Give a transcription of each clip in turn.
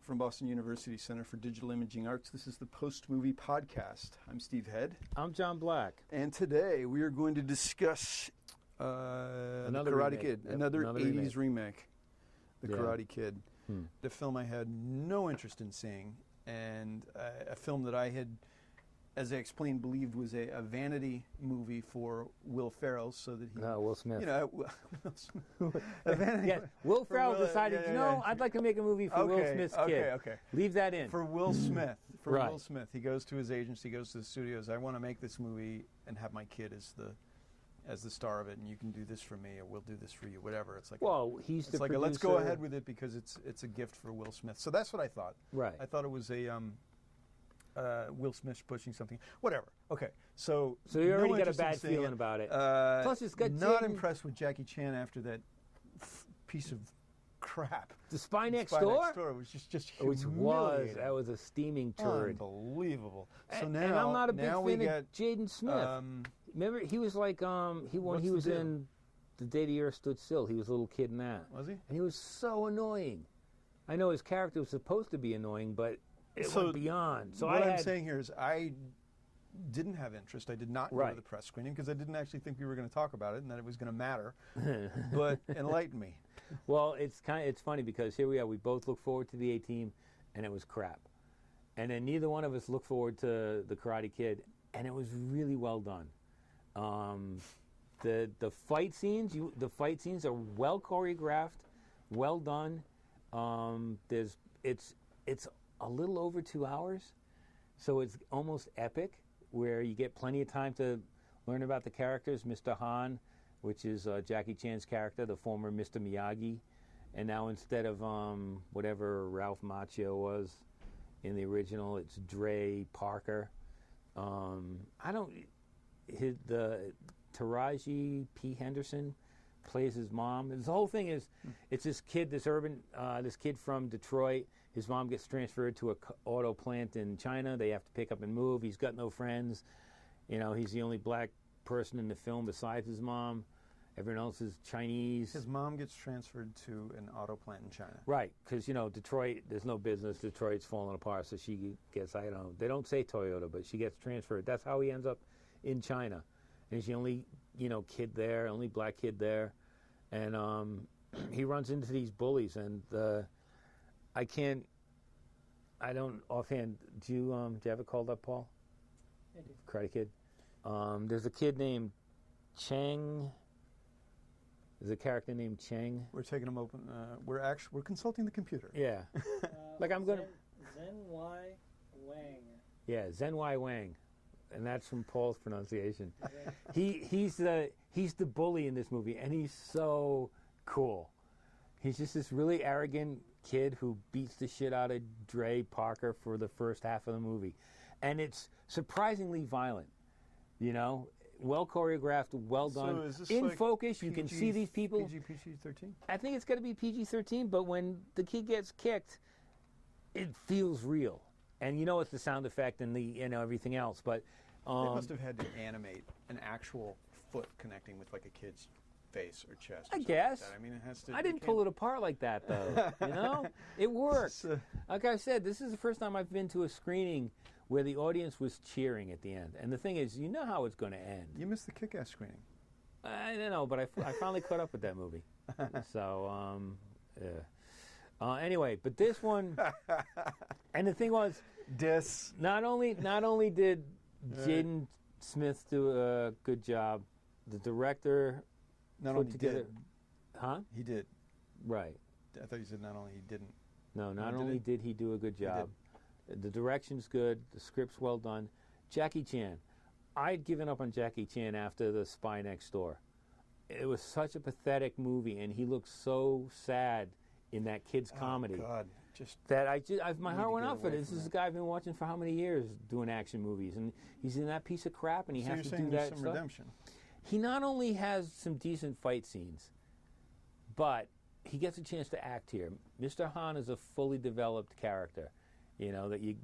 from Boston University Center for Digital Imaging Arts. This is the Post Movie Podcast. I'm Steve Head. I'm John Black. And today we are going to discuss The Karate Kid, another 80s remake, The Karate Kid, the film I had no interest in seeing, and a film that I had, as I explained, believed was a vanity movie for Will Ferrell, so that he... No, Will Smith. You know, Will Smith. A vanity yes, Will Ferrell decided, I'd like to make a movie for Will Smith's kid. Okay. Leave that in. For Will Smith. Right. Will Smith. He goes to his agency, goes to the studios, I want to make this movie and have my kid as the star of it, and you can do this for me, or we'll do this for you, whatever. It's like, he's the producer. Let's go ahead with it because it's a gift for Will Smith. So that's what I thought. Right. I thought it was a... Will Smith pushing something, whatever. Okay, so you already got a bad feeling about it. Plus, it's got not impressed with Jackie Chan after that piece of crap. The Spy Next Door. Door Was just humiliating. That was a steaming turd. Unbelievable. So and now, I'm not a big fan of Jaden Smith. Remember, he was like he was in The Day the Earth Stood Still. He was a little kid in that. Was he? And he was so annoying. I know his character was supposed to be annoying, but it went beyond. So I'm saying here is I didn't have interest. I did not go to the press screening because I didn't actually think we were going to talk about it and that it was going to matter. But enlighten me. Well, it's funny because here we are. We both look forward to the A-Team, and it was crap. And then neither one of us looked forward to The Karate Kid, and it was really well done. The fight scenes are well choreographed, well done. It's a little over 2 hours, so it's almost epic, where you get plenty of time to learn about the characters. Mr. Han, which is Jackie Chan's character, the former Mr. Miyagi, and now instead of whatever Ralph Macchio was in the original, it's Dre Parker. Taraji P. Henderson plays his mom. The whole thing is, it's this kid, this kid from Detroit. His mom gets transferred to an auto plant in China. They have to pick up and move. He's got no friends. He's the only black person in the film besides his mom. Everyone else is Chinese. His mom gets transferred to an auto plant in China. Right, because, Detroit, there's no business. Detroit's falling apart, so she gets, they don't say Toyota, but she gets transferred. That's how he ends up in China. And he's the only, kid there, only black kid there. And he runs into these bullies, and I don't offhand. Do you ever call that, Paul? I do. Karate Kid. There's a kid named Chang. There's a character named Chang. We're taking them open. We're consulting the computer. Yeah. Zen Y Wang. Yeah, Zen Y Wang. And that's from Paul's pronunciation. He's the bully in this movie, and he's so cool. He's just this really arrogant kid who beats the shit out of Dre Parker for the first half of the movie. And it's surprisingly violent, well choreographed, well done. So is this in like focus, you can see these people. PG-13? I think it's got to be PG-13, but when the kid gets kicked, it feels real. And it's the sound effect and the everything else, but they must have had to animate an actual foot connecting with like a kid's face or chest. Or I guess. like that. I mean, it has to. I didn't pull it apart like that, though. It worked. Like I said, this is the first time I've been to a screening where the audience was cheering at the end. And the thing is, how it's going to end. You missed the Kick-Ass screening. I don't know, but I finally caught up with that movie. So, anyway, but this one, and the thing was, not only did Jaden Smith do a good job, the director not only did, he did. Right. I thought you said not only he didn't. No, not only did he do a good job, the direction's good, the script's well done. Jackie Chan, I'd given up on Jackie Chan after The Spy Next Door. It was such a pathetic movie, and he looked so sad in that kid's comedy. God, my heart went out for this. This is a guy I've been watching for how many years doing action movies, and he's in that piece of crap, and he has to do that some stuff. Redemption. He not only has some decent fight scenes, but he gets a chance to act here. Mr. Han is a fully developed character, that you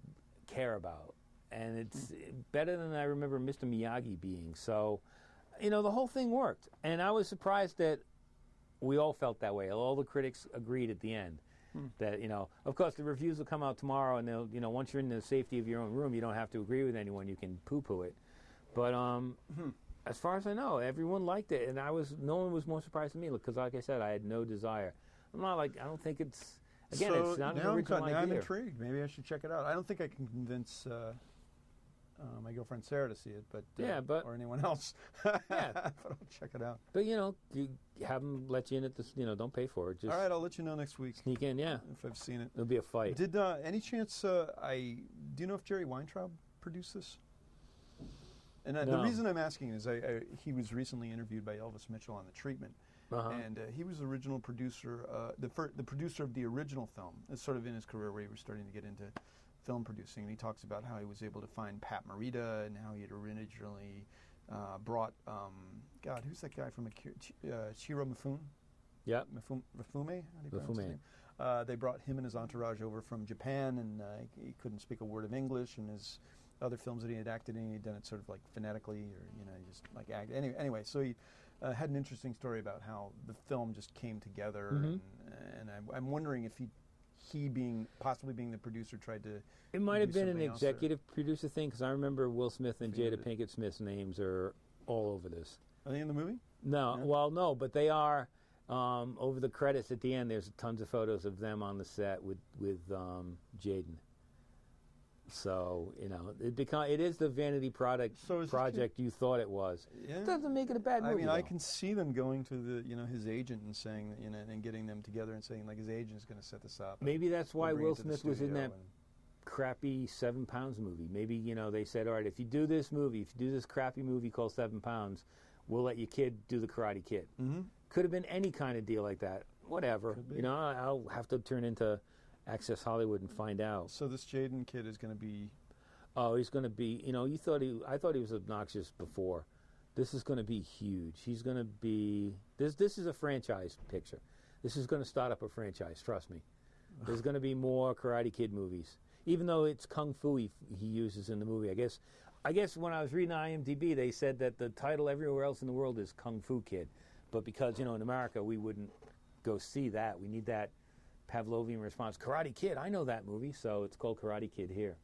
care about, and it's better than I remember Mr. Miyagi being. So, the whole thing worked, and I was surprised that we all felt that way. All the critics agreed at the end. That, of course, the reviews will come out tomorrow, and they'll, once you're in the safety of your own room, you don't have to agree with anyone. You can poo-poo it. But as far as I know, everyone liked it, and no one was more surprised than me because, like I said, I had no desire. I don't think it's. Again, it's not an original idea. Now I'm intrigued. Maybe I should check it out. I don't think I can convince my girlfriend Sarah to see it, but or anyone else. But I'll check it out. But you have them let you in at this. Don't pay for it. Just all right, I'll let you know next week. Sneak in, if I've seen it. It'll be a fight. Did any chance? Do you know if Jerry Weintraub produced this? And no. The reason I'm asking is he was recently interviewed by Elvis Mitchell on The Treatment. And he was the original producer, the producer of the original film. It's sort of in his career where he was starting to get into film producing. And he talks about how he was able to find Pat Morita and how he had originally brought, who's that guy from Chiro Mifune? Yeah. Mifume? How do you pronounce his name? They brought him and his entourage over from Japan, and he couldn't speak a word of English, and his other films that he had acted in, he'd done it sort of like phonetically or, just like act. Anyway, so he had an interesting story about how the film just came together, and I'm wondering if he possibly being the producer tried to. It might have been an executive producer thing because I remember Will Smith and Jada Pinkett Smith's names are all over this. Are they in the movie? No, well, no, but they are. Over the credits at the end, there's tons of photos of them on the set with Jaden. So it is the vanity project you thought it was. Yeah. It doesn't make it a bad movie. I mean, I can see them going to his agent and saying and getting them together and saying like his agent is going to set this up. Maybe that's why Will Smith was in that crappy 7 Pounds movie. Maybe they said, all right, if you do this crappy movie called 7 Pounds, we'll let your kid do the Karate Kid. Mm-hmm. Could have been any kind of deal like that. Whatever. I'll have to turn into Access Hollywood and find out. So this Jaden kid is going to be. Oh, he's going to be. I thought he was obnoxious before. This is going to be huge. He's going to be. This is a franchise picture. This is going to start up a franchise. Trust me. There's going to be more Karate Kid movies. Even though it's kung fu he uses in the movie. I guess when I was reading IMDb, they said that the title everywhere else in the world is Kung Fu Kid, but because in America we wouldn't go see that. We need that Pavlovian response. Karate Kid, I know that movie, so it's called Karate Kid here.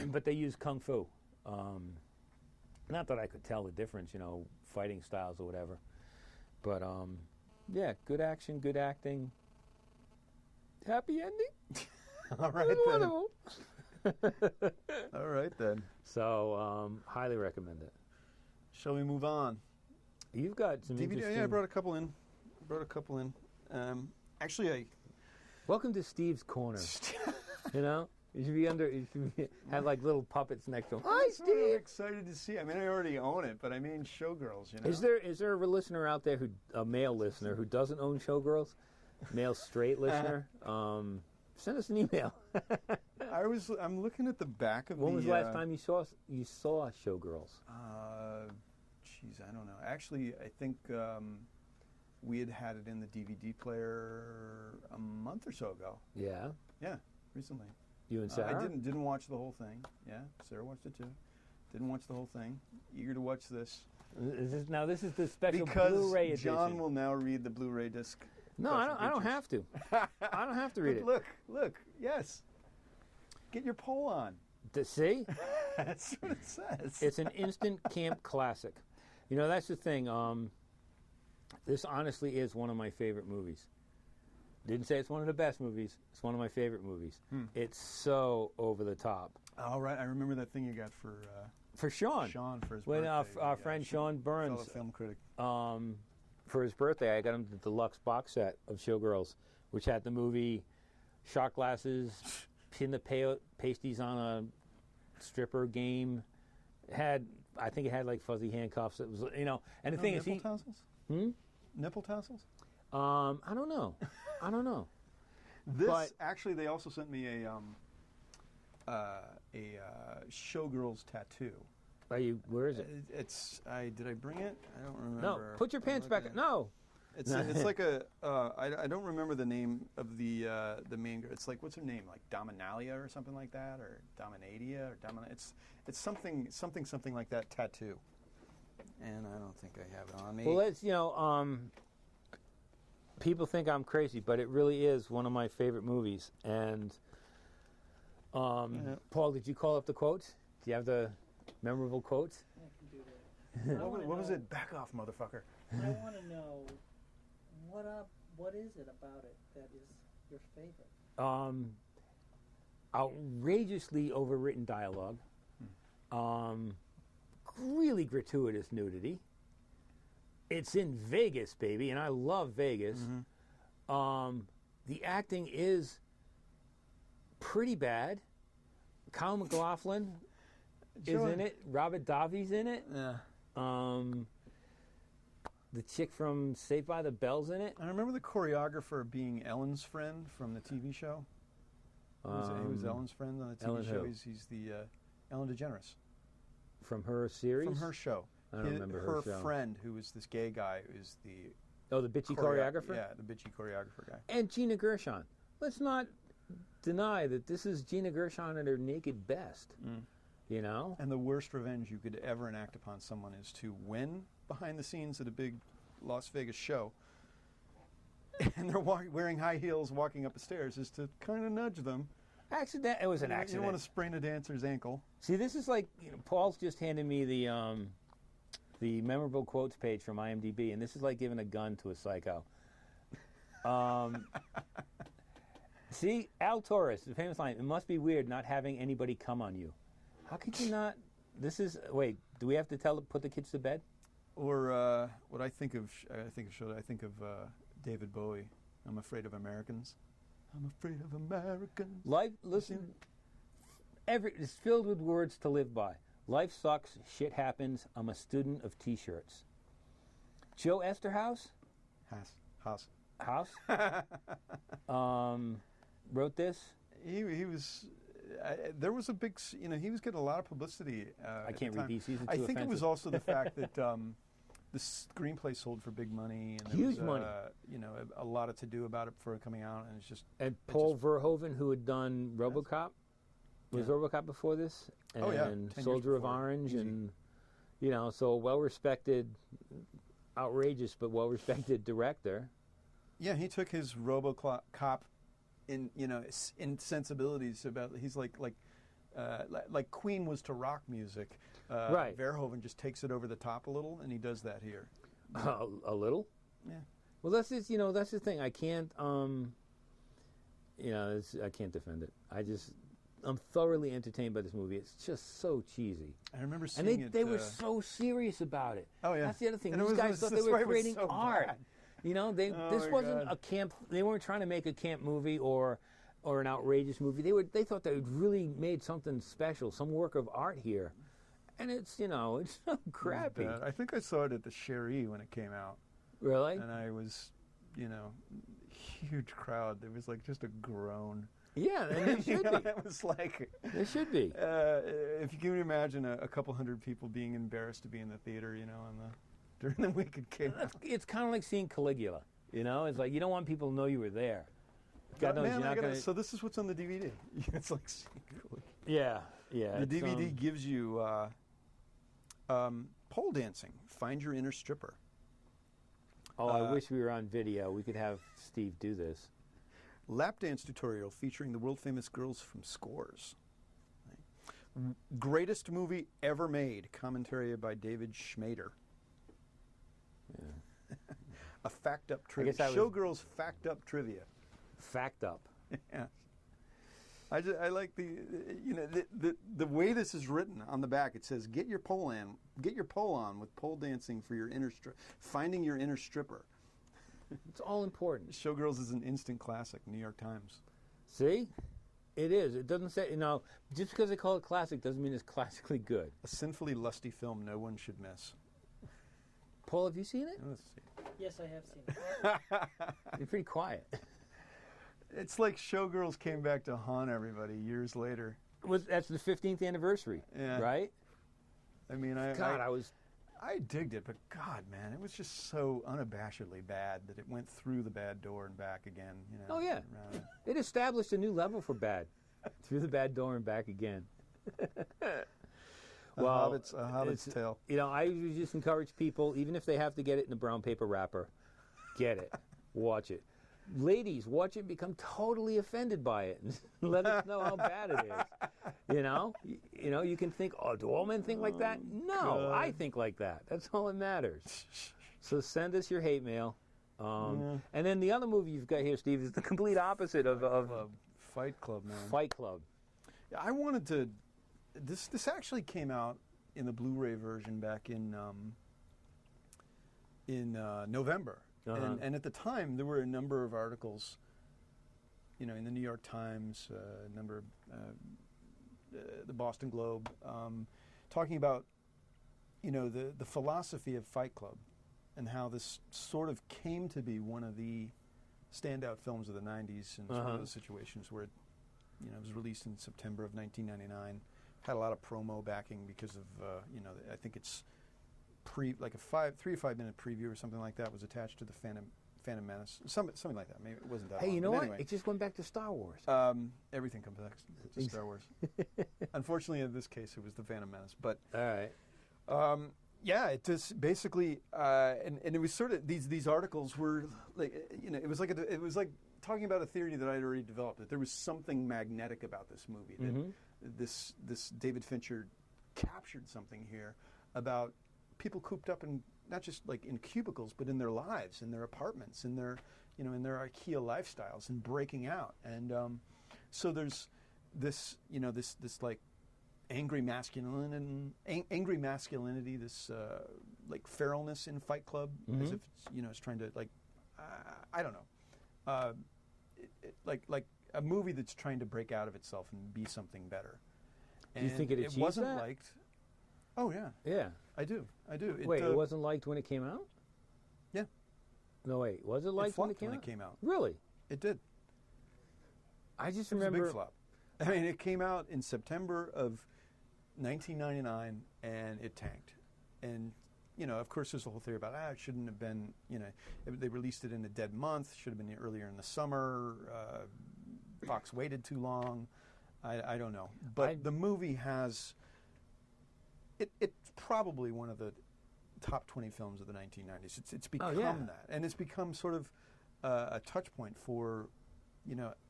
But they use Kung Fu. Not that I could tell the difference, fighting styles or whatever. But, good action, good acting. Happy ending? All right, then. All right, then. So, highly recommend it. Shall we move on? You've got some DVD. interesting... Yeah, I brought a couple in. Actually, Welcome to Steve's Corner. You should have like little puppets next to him. Hi, Steve. I'm excited to see. I mean, I already own it, but I mean, Showgirls. Is there a listener out there a male listener who doesn't own Showgirls? Male straight listener? Send us an email. I'm looking at the back of. When was the last time you saw Showgirls? I don't know. Actually, I think we had it in the DVD player a month or so ago. Yeah. Yeah, recently. You and Sarah? I didn't watch the whole thing. Yeah, Sarah watched it too. Didn't watch the whole thing. Eager to watch this. This is the special because Blu-ray edition. John will now read the Blu-ray disc. No, I don't have to. I don't have to read it. Look. Yes. Get your poll on. See? That's what it says. It's an instant camp classic. That's the thing. This honestly is one of my favorite movies. Didn't say it's one of the best movies. It's one of my favorite movies. It's so over the top. All right, I remember that thing you got for Sean. Sean for his when birthday. Our friend Sean Burns, fellow film critic, for his birthday, I got him the deluxe box set of Showgirls, which had the movie, shot glasses, pin the pasties on a stripper game. I think it had like fuzzy handcuffs. It was, and the thing is, nipple tassels. Nipple tassels? I don't know. Actually, they also sent me a Showgirls tattoo. Where is it? Did I bring it? I don't remember. No, put your pants back. No. It's like I don't remember the name of the main girl. It's like, what's her name? Like Dominalia or something like that, or Dominadia or it's something like that tattoo. And I don't think I have it on me. Well, let's People think I'm crazy, but it really is one of my favorite movies. And Paul, did you call up the quotes? Do you have the memorable quotes? I can do that. What was it? Back off, motherfucker. I want to know what is it about it that is your favorite? Outrageously overwritten dialogue. Really gratuitous nudity. It's in Vegas, baby, and I love Vegas. The acting is pretty bad. Kyle MacLachlan is in it. Robert Davi's in it. Yeah. The chick from Saved by the Bell's in it. I remember the choreographer being Ellen's friend from the TV show. He was Ellen's friend on the TV Ellen show. who? He's the Ellen DeGeneres. From her series? From her show. I don't remember her show. Her friend, who was this gay guy, is the... Oh, the bitchy choreographer? Yeah, the bitchy choreographer guy. And Gina Gershon. Let's not deny that this is Gina Gershon at her naked best. You know? And the worst revenge you could ever enact upon someone is to win behind the scenes at a big Las Vegas show, and they're wearing high heels walking up the stairs, is to kind of nudge them. It was an accident. You don't want to sprain a dancer's ankle. See, this is like, Paul's just handed me the memorable quotes page from IMDb, and this is like giving a gun to a psycho. See, Al Torres, the famous line, "It must be weird not having anybody come on you." How could you not? Wait, do we have to put the kids to bed? Or what I think of David Bowie. I'm afraid of Americans. I'm afraid of Americans. Life, listen, it's filled with words to live by. Life sucks, shit happens, I'm a student of T-shirts. Joe Esterhaus? House? Wrote this? He was... there was a big... he was getting a lot of publicity I can't read these. These are too I think offensive. it was also the fact that the screenplay sold for big money. And huge there was, money. A lot of to-do about it before it coming out, and it's just... And Paul Verhoeven, who had done RoboCop, was RoboCop before this? And Soldier of Orange, and, so well-respected, outrageous, but well-respected director. Yeah, he took his RoboCop insensibilities about. He's like Queen was to rock music. Right. Verhoeven just takes it over the top a little, and he does that here. A little. Yeah. Well, that's just that's the thing. I can't I can't defend it. I'm thoroughly entertained by this movie. It's just so cheesy. I remember seeing it. And they were so serious about it. Oh yeah. That's the other thing. And These guys thought they were creating so art. bad. This wasn't a camp. They weren't trying to make a camp movie or an outrageous movie. They thought they really made something special, some work of art here, and it's it's so crappy. I think I saw it at the Cherie when it came out. Really? And I was, huge crowd. There was like just a groan. Yeah, and it should be. It was like it should be. If you can imagine a couple hundred people being embarrassed to be in the theater, during the week it came out. It's kind of like seeing Caligula. It's like you don't want people to know you were there. God knows you're not going to. So this is what's on the DVD. It's like seeing Caligula. Yeah. The DVD gives you pole dancing. Find your inner stripper. Oh, I wish we were on video. We could have Steve do this. Lap dance tutorial featuring the world famous girls from Scores. Greatest movie ever made. Commentary by David Schmader. Yeah. A fact up trivia. Showgirls fact up trivia. Fact up. Yeah. I like the way this is written on the back. It says, "Get your pole on with pole dancing for your finding your inner stripper." It's all important. Showgirls is an instant classic. New York Times. See, it is. It doesn't say just because they call it classic doesn't mean it's classically good. A sinfully lusty film no one should miss. Paul, have you seen it? Let's see. Yes, I have seen it. You're pretty quiet. It's like Showgirls came back to haunt everybody years later. That's the 15th anniversary, right? I mean, I digged it, but God, man, it was just so unabashedly bad that it went through the bad door and back again. Oh yeah, it established a new level for bad, through the bad door and back again. A Hobbit's tale. I would just encourage people, even if they have to get it in a brown paper wrapper, get it. watch it. Ladies, watch it, become totally offended by it, and let us know how bad it is. You can think, oh, do all men think like that? No, I think like that. That's all that matters. So send us your hate mail. And then the other movie you've got here, Steve, is the complete opposite of Fight Club, man. Fight Club. Yeah, I wanted to. This actually came out in the Blu-ray version back in November. And at the time, there were a number of articles, in the New York Times, a number of the Boston Globe, talking about, the philosophy of Fight Club and how this sort of came to be one of the standout films of the 90s, and it's one of those situations where it was released in September of 1999, had a lot of promo backing because of, I think it's a 3 or 5 minute preview or something like that was attached to the Phantom Menace, something like that. Maybe it wasn't that. Hey, long. you know But what? Anyway, It just went back to Star Wars. Everything comes back to Star Wars. Unfortunately, in this case, it was the Phantom Menace. But all right. yeah, it just basically, and it was sort of these articles were like, it was like talking about a theory that I had already developed, that there was something magnetic about this movie, that this David Fincher captured something here about people cooped up in, not just like in cubicles, but in their lives, in their apartments, in their in their IKEA lifestyles, and breaking out. And so there's this this like angry masculinity, this like feralness in Fight Club, as if it's, it's trying to like, I don't know, like a movie that's trying to break out of itself and be something better. Do you think it achieves wasn't that? liked? Oh yeah. Yeah. I do. Wait, it wasn't liked when it came out? Yeah. No, wait. Was it liked when it came out? Really? It did. I just It was remember. a big flop. I mean, it came out in September of 1999, and it tanked. And, of course, there's a whole theory about, it shouldn't have been, they released it in a dead month, should have been earlier in the summer, Fox waited too long, I don't know. But the movie has, it's probably one of the top 20 films of the 1990s. It's become that. And it's become sort of a touch point for,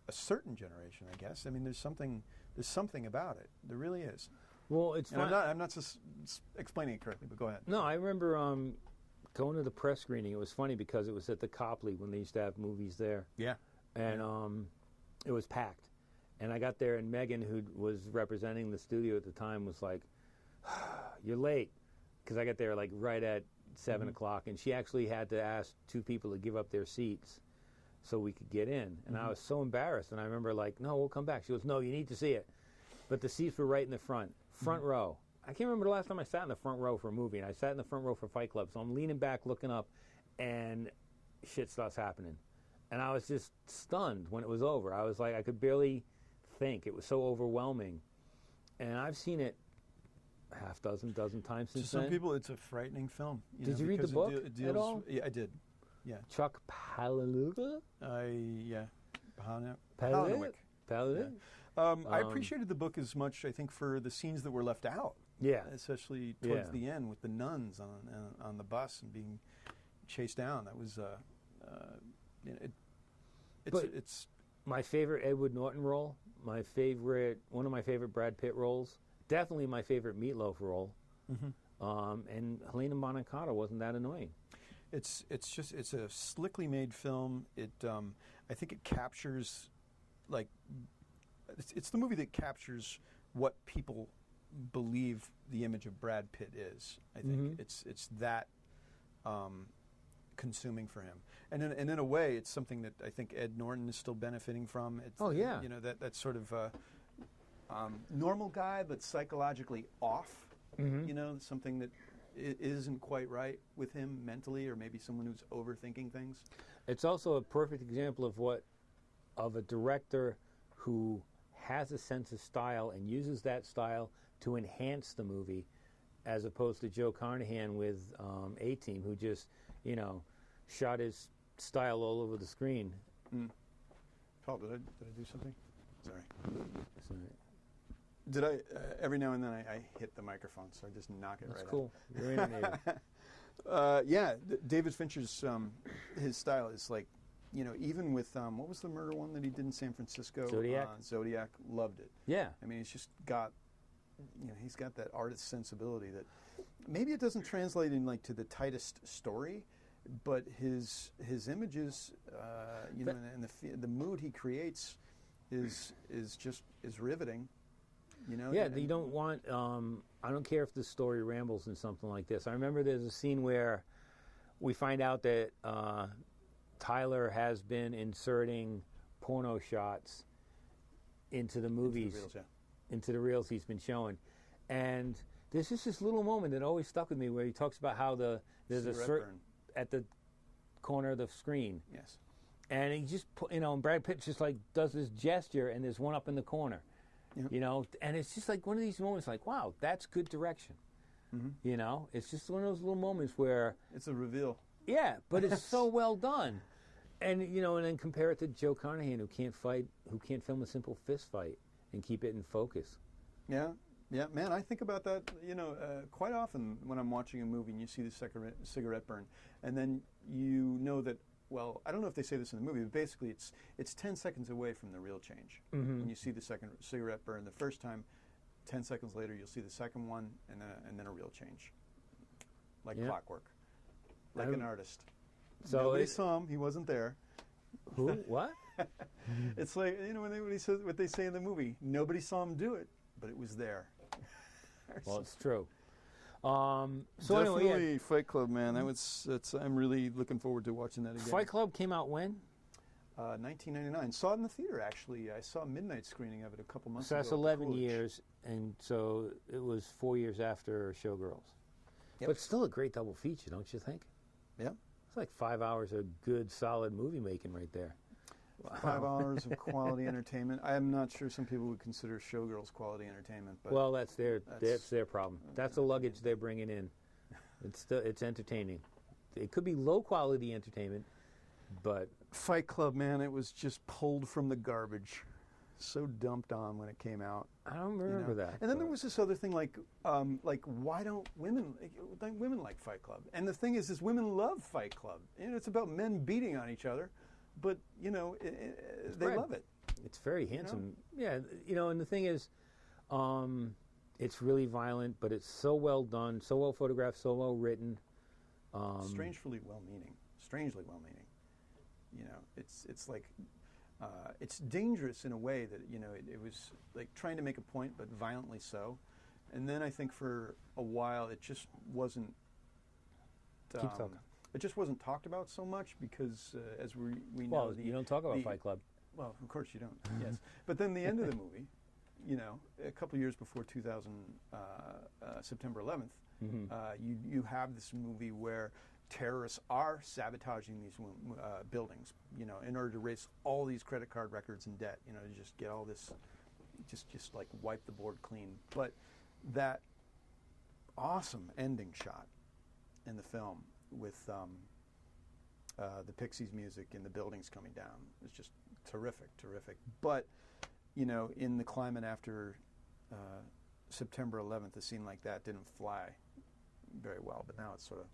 a certain generation, I guess. I mean, there's something about it. There really is. Well, it's. And I'm not just explaining it correctly, but go ahead. No, I remember going to the press screening. It was funny because it was at the Copley when they used to have movies there. Yeah. And it was packed. And I got there, and Megan, who was representing the studio at the time, was like, "You're late," because I got there like right at 7 o'clock, and she actually had to ask 2 people to give up their seats so we could get in. And I was so embarrassed. And I remember like, "No, we'll come back." She goes, "No, you need to see it." But the seats were right in the front row. I can't remember the last time I sat in the front row for a movie, and I sat in the front row for Fight Club. So I'm leaning back, looking up, and shit starts happening. And I was just stunned when it was over. I was like, I could barely think. It was so overwhelming. And I've seen it dozen times since then. To some people, it's a frightening film. Did you read the book at all? Yeah, I did. Yeah. Chuck Palahniuk? Yeah. Palahniuk? Yeah. I appreciated the book as much, I think, for the scenes that were left out. Yeah. Especially towards the end with the nuns on the bus and being chased down. That was, it's my favorite Edward Norton role, one of my favorite Brad Pitt roles, definitely my favorite Meatloaf role. And Helena Bonham Carter wasn't that annoying. It's a slickly made film. I think it captures, like, it's the movie that captures what people believe the image of Brad Pitt is. I think it's that consuming for him, and in a way, it's something that I think Ed Norton is still benefiting from. It's, that sort of normal guy, but psychologically off. Something that isn't quite right with him mentally, or maybe someone who's overthinking things. It's also a perfect example of a director who has a sense of style and uses that style to enhance the movie, as opposed to Joe Carnahan with A-Team, who just, shot his style all over the screen. Paul, did I do something? Sorry. Did I? Every now and then I hit the microphone, so I just knock it. That's right cool. out. You're animated. Yeah, David Fincher's his style is like even with what was the murder one that he did in San Francisco? Zodiac. Zodiac, loved it. Yeah. I mean, he's just got, he's got that artist sensibility that maybe it doesn't translate in like to the tightest story, but his images, and the mood he creates is riveting. Yeah, you don't want. I don't care if the story rambles in something like this. I remember there's a scene where we find out that Tyler has been inserting porno shots into the movies, into the reels he's been showing, and there's just this little moment that always stuck with me where he talks about how there's a certain at the corner of the screen. Yes. And he just and Brad Pitt just like does this gesture, and there's one up in the corner. Yep. And it's just like one of these moments like, wow, that's good direction. Mm-hmm. It's just one of those little moments where it's a reveal. Yeah, but it's so well done. And and then compare it to Joe Carnahan, who can't film a simple fist fight and keep it in focus. Yeah, man, I think about that, quite often when I'm watching a movie and you see the cigarette burn, and then that. Well, I don't know if they say this in the movie, but basically it's 10 seconds away from the real change. Mm-hmm. When you see the second cigarette burn the first time, 10 seconds later you'll see the second one, and then a real change, like clockwork, like an artist. So nobody saw him; he wasn't there. Who? What? It's like what they say in the movie. Nobody saw him do it, but it was there. Well, it's true. So definitely, Fight Club, man. I'm really looking forward to watching that again. Fight Club came out when? 1999. Saw it in the theater, actually. I saw a midnight screening of it a couple months ago. So that's 11 years, and so it was 4 years after Showgirls. Yep. But still a great double feature, don't you think? Yeah. It's like 5 hours of good, solid movie making right there. Wow. 5 hours of quality entertainment. I'm not sure some people would consider Showgirls quality entertainment. But well, that's their problem. That's the luggage they're bringing in. It's entertaining. It could be low quality entertainment, but Fight Club, man, it was just pulled from the garbage, so dumped on when it came out. I don't remember that. And then there was this other thing, like why don't women like Fight Club? And the thing is women love Fight Club. It's about men beating on each other. But, they love it. It's very handsome. Yeah, and the thing is, it's really violent, but it's so well done, so well photographed, so well written. Strangely well-meaning. It's like, it's dangerous in a way that, it was like trying to make a point, but violently so. And then I think for a while it just wasn't... Keep talking. It just wasn't talked about so much because, as we know... Well, you don't talk about Fight Club. Well, of course you don't, yes. But then the end of the movie, a couple of years before September 11th, mm-hmm. You have this movie where terrorists are sabotaging these buildings, in order to erase all these credit card records and debt, to just get all this, just like wipe the board clean. But that awesome ending shot in the film with the Pixies music and the buildings coming down is just terrific. But, in the climate after September 11th, a scene like that didn't fly very well. But now it's sort of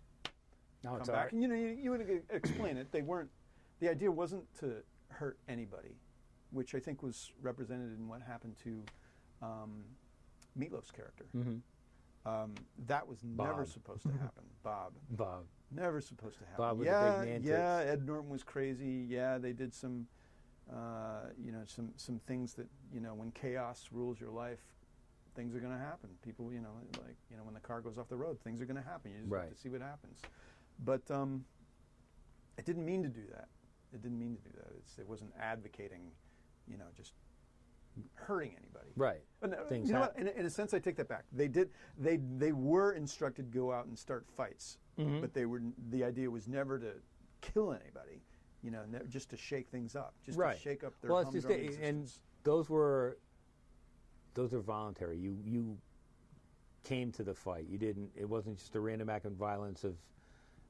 come back. And, you would explain it. The idea wasn't to hurt anybody, which I think was represented in what happened to Meatloaf's character. Mm-hmm. That was never supposed to happen. Bob. Never supposed to happen. Bob with the big man tits. Ed Norton was crazy. Yeah, they did some, some things that, when chaos rules your life, things are going to happen. People, when the car goes off the road, things are going to happen. You just have to see what happens. But it didn't mean to do that. It wasn't advocating, just hurting anybody. Right. But you know what? In a sense, I take that back. They were instructed to go out and start fights, mm-hmm. but the idea was never to kill anybody, just to shake things up, just to shake up their humdrum existence. And those are voluntary. You came to the fight. You didn't. It wasn't just a random act of violence of,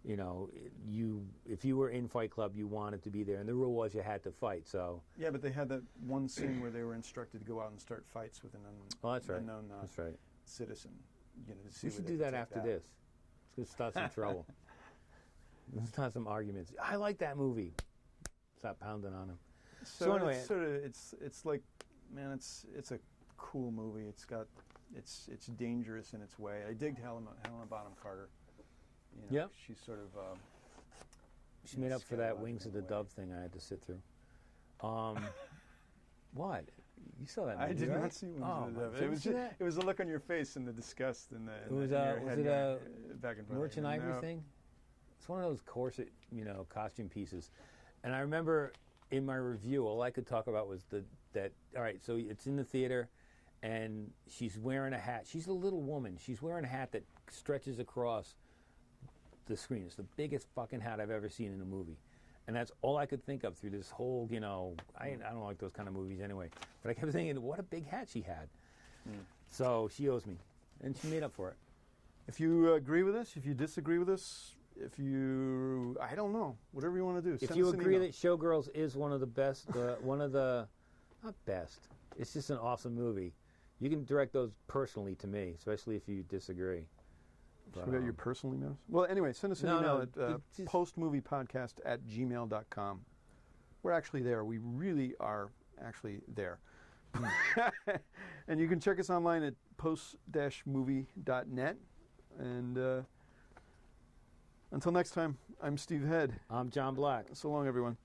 if you were in Fight Club, you wanted to be there, and the rule was you had to fight. So yeah, but they had that one scene where they were instructed to go out and start fights with an unknown citizen. To see we should do that after this. It's going to start some trouble. Let's start some arguments. I like that movie. Stop pounding on him. So anyway, it's like, man, it's a cool movie. It's dangerous in its way. I digged Helena Bonham Carter. Yeah. She's sort of. She made up for that Wings of the Dove thing I had to sit through. What? You saw that movie, I did right? not see Wings of the Dove. It was a look on your face and the disgust and the. Was it a back and forth? Merchant Ivory thing? It's one of those corset, costume pieces. And I remember in my review, all I could talk about was that. All right, so it's in the theater, and she's wearing a hat. She's a little woman. She's wearing a hat that stretches across the screen. It's the biggest fucking hat I've ever seen in a movie. And that's all I could think of through this whole, I don't like those kind of movies anyway. But I kept thinking, what a big hat she had. So she owes me. And she made up for it. If you agree with us, if you disagree with us, I don't know, whatever you want to do. If you agree that Showgirls is one of the best, not best, it's just an awesome movie, you can direct those personally to me, especially if you disagree. Should we get your personal emails? Well, anyway, send us an email at postmoviepodcast@gmail.com. We're actually there. We really are actually there. And you can check us online at post-movie.net. And until next time, I'm Steve Head. I'm John Black. So long, everyone.